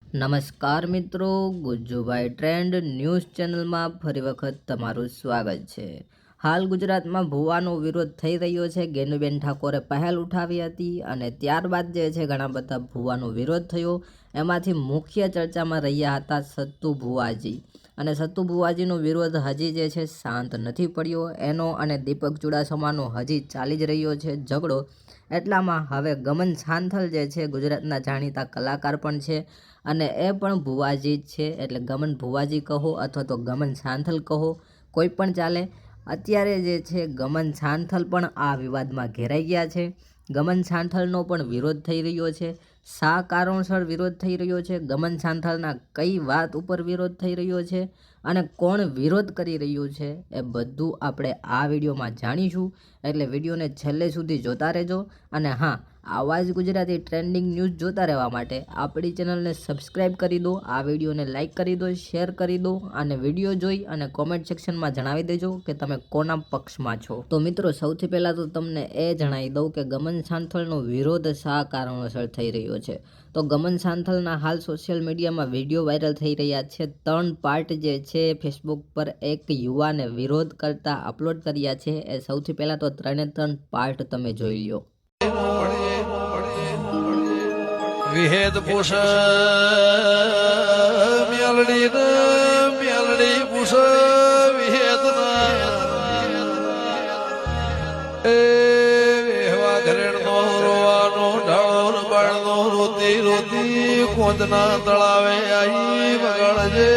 નમસ્કાર મિત્રો, Gujjubhai trend news ચેનલમાં ફરી વખત તમારું સ્વાગત છે। હાલ ગુજરાતમાં ભૂવાનો વિરોધ થઈ રહ્યો છે। ગેનુબેન ઠાકોરે પહેલ ઉઠાવી હતી અને ત્યારબાદ જે છે ઘણા બધા ભૂવાનો વિરોધ થયો। એમાંથી મુખ્ય ચર્ચામાં રહ્યા હતા સત્તુ ભુવાજી અને સત્તુ ભુવાજીનો વિરોધ હજી જે છે શાંત નથી પડ્યો। એનો અને દીપક ચુડાસમાનો હજી ચાલી જ રહ્યો છે ઝઘડો। એટલામાં હવે ગમન સાંથલ જે છે ગુજરાતના જાણીતા કલાકાર પણ છે અને એ પણ ભુવાજી જ છે, એટલે ગમન ભુવાજી કહો અથવા તો ગમન સાંથલ કહો, કોઈ પણ ચાલે। અત્યારે જે છે ગમન સાંથલ પણ આ વિવાદમાં ઘેરાઈ ગયા છે। ગમન સાંથલનો પણ વિરોધ થઈ રહ્યો છે। શા કારણસર વિરોધ થઈ રહ્યો છે, ગમન સાંથલના કઈ વાત ઉપર વિરોધ થઈ રહ્યો છે અને કોણ વિરોધ કરી રહ્યું છે, એ બધું આપણે આ વિડીયોમાં જાણીશું। એટલે વિડીયોને છેલ્લે સુધી જોતા રહેજો। અને હા, આવા જ ગુજરાતી ટ્રેન્ડિંગ ન્યૂઝ જોતા રહેવા માટે આપણી ચેનલને સબસ્ક્રાઈબ કરી દો, આ વિડીયોને લાઇક કરી દો, શેર કરી દો અને વિડીયો જોઈ અને કોમેન્ટ સેક્શનમાં જણાવી દેજો કે તમે કોના પક્ષમાં છો। તો મિત્રો, સૌથી પહેલાં તો તમને એ જણાવી દઉં કે ગમન સાંથલનો વિરોધ શા કારણોસર થઈ રહ્યો છે। તો ગમન સાંથલના હાલ સોશિયલ મીડિયામાં વિડીયો વાયરલ થઈ રહ્યા છે। 3 પાર્ટ જે છે ફેસબુક પર એક યુવાને વિરોધ કરતા અપલોડ કર્યા છે। એ સૌથી પહેલાં તો 3 પાર્ટ તમે જોઈ લો। વિહેદ પુષ મેલડી મેલડી પુષ વિહેદ એ વેહવા ઘરેણ નો રોવાનો ઢાળો બાળનો રોતી રોતી કોંદના તળાવે આઈ બગડજે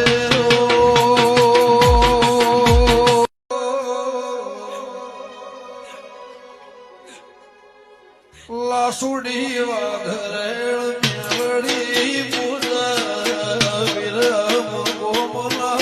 લાસુડી વાઘરેણ મેલડી પૂજા વિરમ કોમલા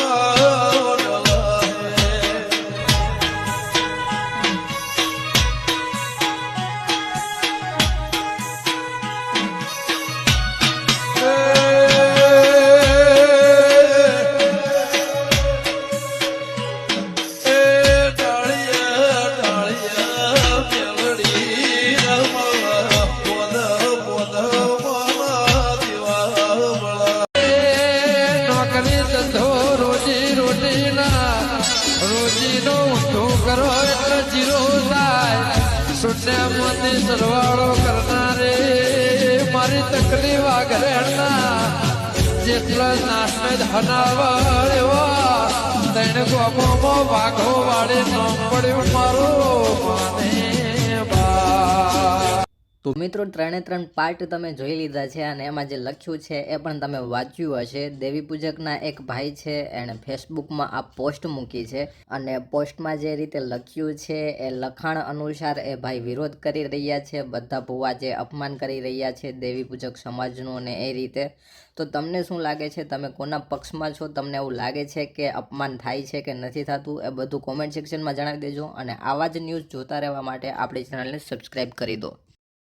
રોજીનો ઊંધો કરો એટલે જીરો થાય શૂન્યમાંથી સરવાળો કરનારે મારી તકલીફ આઘરેણના જેટલા નાશને જ હનાવળ એવા તૈણ ગોમોમાં વાઘો વાળી નામ પડ્યું મારું માને બા। તો મિત્રો, 3 પાર્ટ તમે જોઈ લીધા છે અને એમાં જે લખ્યું છે એ પણ તમે વાંચ્યું હશે। દેવી પૂજકના એક ભાઈ છે, એણે ફેસબુકમાં આ પોસ્ટ મૂકી છે અને પોસ્ટમાં જે રીતે લખ્યું છે એ લખાણ અનુસાર એ ભાઈ વિરોધ કરી રહ્યા છે। બધા ભુવા જે અપમાન કરી રહ્યા છે દેવી પૂજક સમાજનું અને એ રીતે। તો તમને શું લાગે છે, તમે કોના પક્ષમાં છો? તમને એવું લાગે છે કે અપમાન થાય છે કે નથી થતું? એ બધું કોમેન્ટ સેક્શનમાં જણાવી દેજો અને આવા જ ન્યૂઝ જોતા રહેવા માટે આપણી ચેનલને સબસ્ક્રાઈબ કરી દો।